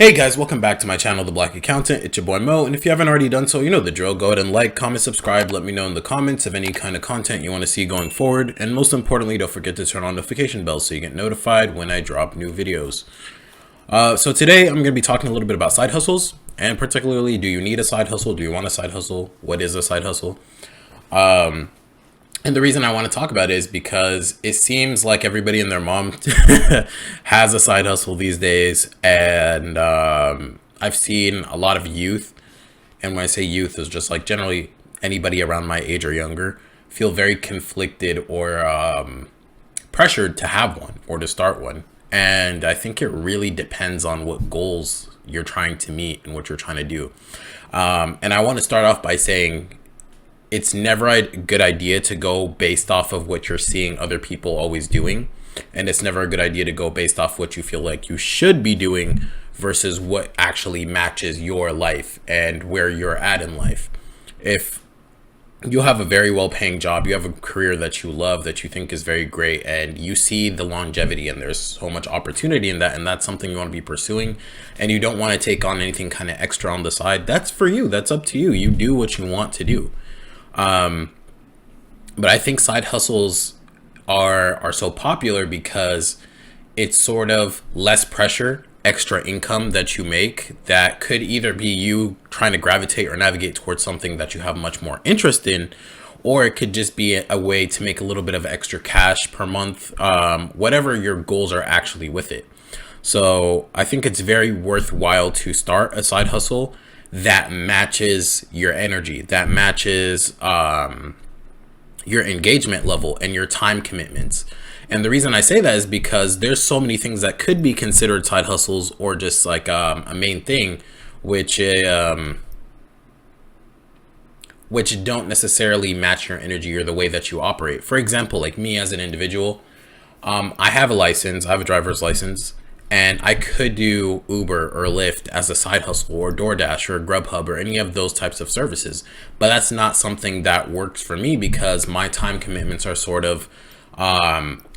Hey guys, welcome back to my channel, The Black Accountant. It's your boy Mo, and if you haven't already done so, you know the drill. Go ahead and like, comment, subscribe. Let me know in the comments of any kind of content you want to see going forward. And most importantly, don't forget to turn on notification bells so you get notified when I drop new videos. So today I'm going to be talking a little bit about side hustles, and particularly, do you need a side hustle? Do you want a side hustle? What is a side hustle? And the reason I want to talk about it is because it seems like everybody and their mom has a side hustle these days. And I've seen a lot of youth, and when I say youth, is just like generally anybody around my age or younger, feel very conflicted or pressured to have one or to start one. And I think it really depends on what goals you're trying to meet and what you're trying to do. And I want to start off by saying, it's never a good idea to go based off of what you're seeing other people always doing. And it's never a good idea to go based off what you feel like you should be doing versus what actually matches your life and where you're at in life. If you have a very well-paying job, you have a career that you love, that you think is very great, and you see the longevity and there's so much opportunity in that, and that's something you want to be pursuing, and you don't want to take on anything kind of extra on the side, that's for you. That's up to you. You do what you want to do. But I think side hustles are so popular because it's sort of less pressure, extra income that you make that could either be you trying to gravitate or navigate towards something that you have much more interest in, or it could just be a way to make a little bit of extra cash per month, whatever your goals are actually with it. So I think it's very worthwhile to start a side hustle that matches your energy, that matches your engagement level and your time commitments. And the reason I say that is because there's so many things that could be considered side hustles or just like a main thing, which don't necessarily match your energy or the way that you operate. For example, like me as an individual, I have a license, I have a driver's license, and I could do Uber or Lyft as a side hustle, or DoorDash or Grubhub or any of those types of services. But that's not something that works for me because my time commitments are sort of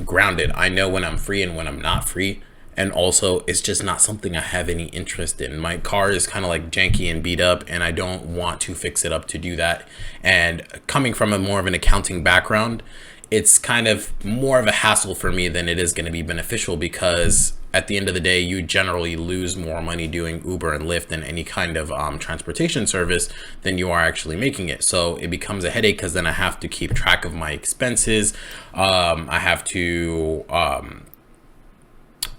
grounded. I know when I'm free and when I'm not free. And also, it's just not something I have any interest in. My car is kind of like janky and beat up, and I don't want to fix it up to do that. And coming from a more of an accounting background, it's kind of more of a hassle for me than it is going to be beneficial, because at the end of the day, you generally lose more money doing Uber and Lyft and any kind of transportation service than you are actually making it. So it becomes a headache because then I have to keep track of my expenses. I have to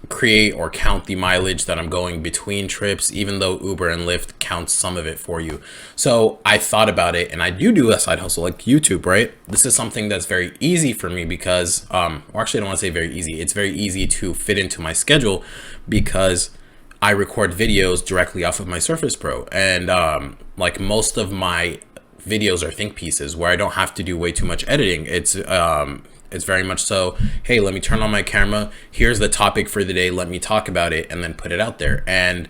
create or count the mileage that I'm going between trips, even though Uber and Lyft counts some of it for you. So I thought about it, and I do a side hustle like YouTube, right? This is something that's very easy for me because, or actually I don't want to say very easy. It's very easy to fit into my schedule because I record videos directly off of my Surface Pro. And like most of my videos are think pieces where I don't have to do way too much editing. It's very much so, hey, let me turn on my camera. Here's the topic for the day. Let me talk about it and then put it out there. And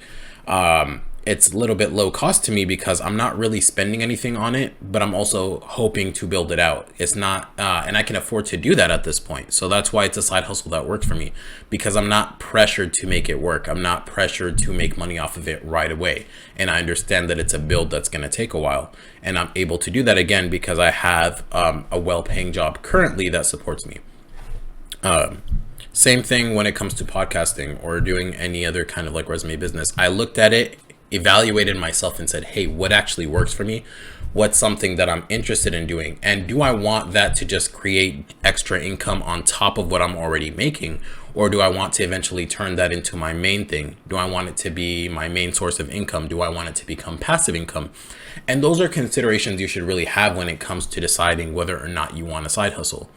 it's a little bit low cost to me because I'm not really spending anything on it, but I'm also hoping to build it out. It's not, and I can afford to do that at this point. So that's why it's a side hustle that works for me, because I'm not pressured to make it work. I'm not pressured to make money off of it right away. And I understand that it's a build that's going to take a while. And I'm able to do that again because I have a well-paying job currently that supports me. Same thing when it comes to podcasting or doing any other kind of like resume business. I looked at it, evaluated myself, and said, hey, what actually works for me? What's something that I'm interested in doing? And do I want that to just create extra income on top of what I'm already making? Or do I want to eventually turn that into my main thing? Do I want it to be my main source of income? Do I want it to become passive income? And those are considerations you should really have when it comes to deciding whether or not you want a side hustle,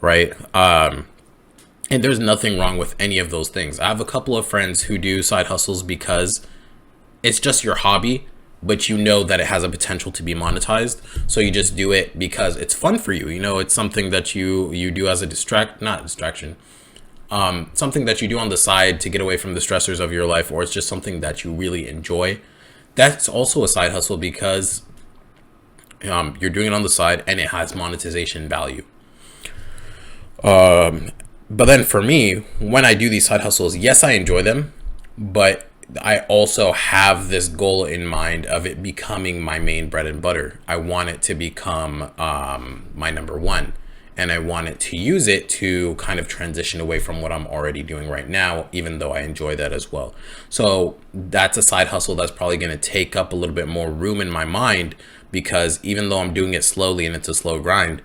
right? And there's nothing wrong with any of those things. I have a couple of friends who do side hustles because it's just your hobby, but you know that it has a potential to be monetized. So you just do it because it's fun for you. You know, it's something that you do as a something that you do on the side to get away from the stressors of your life, or it's just something that you really enjoy. That's also a side hustle because you're doing it on the side and it has monetization value. But then for me, when I do these side hustles, yes, I enjoy them, but I also have this goal in mind of it becoming my main bread and butter. I want it to become my number one. And I want it to use it to kind of transition away from what I'm already doing right now, even though I enjoy that as well. So that's a side hustle that's probably going to take up a little bit more room in my mind, because even though I'm doing it slowly and it's a slow grind,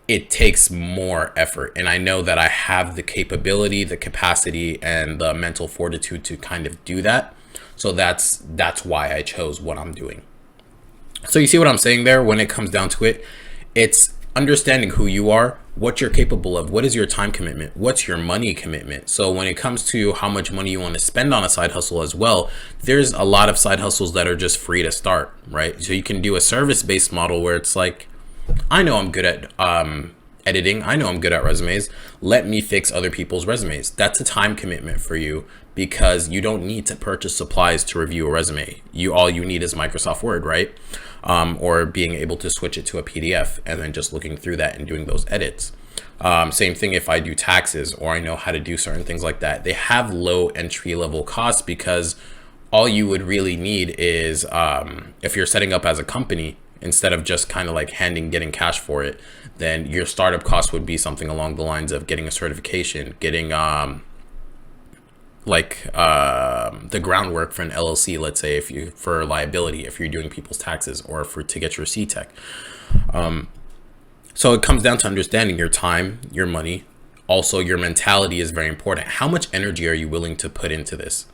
it takes more effort. And I know that I have the capability, the capacity, and the mental fortitude to kind of do that. So that's why I chose what I'm doing. So you see what I'm saying there? When it comes down to it, it's understanding who you are, what you're capable of, what is your time commitment, what's your money commitment. So when it comes to how much money you want to spend on a side hustle as well, there's a lot of side hustles that are just free to start, right? So you can do a service-based model where it's like, I know I'm good at editing, I know I'm good at resumes, let me fix other people's resumes. That's a time commitment for you, because you don't need to purchase supplies to review a resume. All you need is Microsoft Word, right? Or being able to switch it to a PDF and then just looking through that and doing those edits. Same thing if I do taxes, or I know how to do certain things like that. They have low entry level costs, because all you would really need is if you're setting up as a company, instead of just kind of like getting cash for it, then your startup cost would be something along the lines of getting a certification, getting the groundwork for an LLC, let's say, for liability, if you're doing people's taxes, or to get your C-Tech. So it comes down to understanding your time, your money. Also, your mentality is very important. How much energy are you willing to put into this?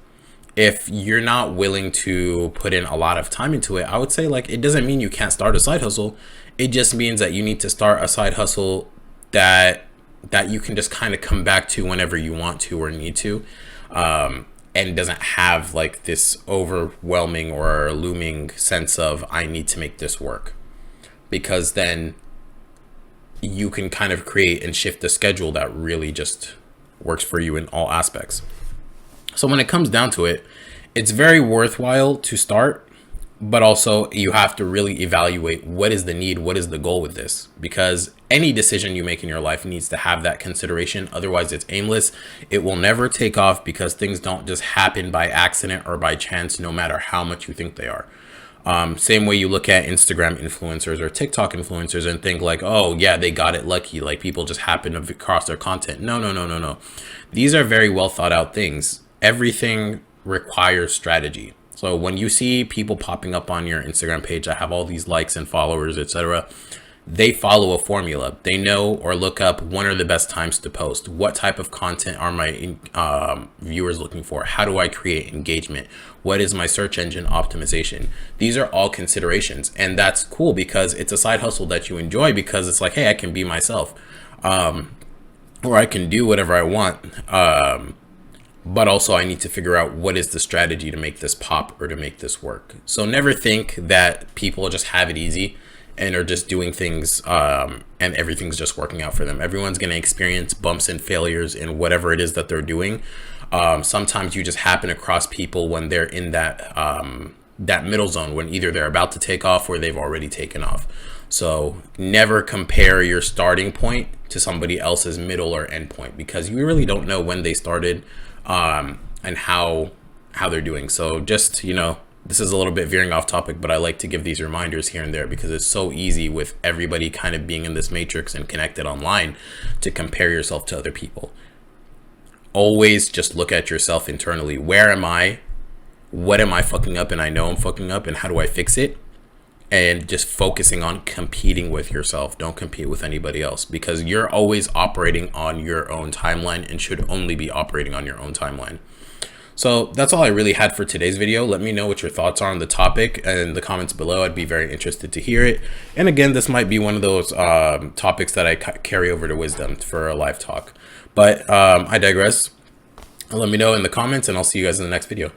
If you're not willing to put in a lot of time into it, I would say, like, it doesn't mean you can't start a side hustle. It just means that you need to start a side hustle that you can just kind of come back to whenever you want to or need to. And doesn't have like this overwhelming or looming sense of, I need to make this work, because then you can kind of create and shift the schedule that really just works for you in all aspects. So when it comes down to it, it's very worthwhile to start, but also you have to really evaluate what is the need, what is the goal with this, because any decision you make in your life needs to have that consideration. Otherwise, it's aimless. It will never take off, because things don't just happen by accident or by chance, no matter how much you think they are. Same way you look at Instagram influencers or TikTok influencers and think like, oh yeah, they got it lucky, like people just happen to cross their content. No. These are very well thought out things. Everything requires strategy. So when you see people popping up on your Instagram page that have all these likes and followers, etc., they follow a formula. They know or look up when are the best times to post. What type of content are my viewers looking for? How do I create engagement? What is my search engine optimization? These are all considerations, and that's cool because it's a side hustle that you enjoy, because it's like, hey, I can be myself, or I can do whatever I want. But also I need to figure out what is the strategy to make this pop or to make this work. So never think that people just have it easy and are just doing things and everything's just working out for them. Everyone's going to experience bumps and failures in whatever it is that they're doing. Sometimes you just happen across people when they're in that middle zone, when either they're about to take off or they've already taken off. So never compare your starting point to somebody else's middle or end point, because you really don't know when they started and how they're doing. So just, this is a little bit veering off topic, but I like to give these reminders here and there because it's so easy with everybody kind of being in this matrix and connected online to compare yourself to other people. Always just look at yourself internally. Where am I? What am I fucking up? And I know I'm fucking up, and how do I fix it? And just focusing on competing with yourself. Don't compete with anybody else, because you're always operating on your own timeline and should only be operating on your own timeline. So that's all I really had for today's video. Let me know what your thoughts are on the topic in the comments below. I'd be very interested to hear it. And again, this might be one of those topics that I carry over to Wisdom for a live talk. But I digress. Let me know in the comments, and I'll see you guys in the next video.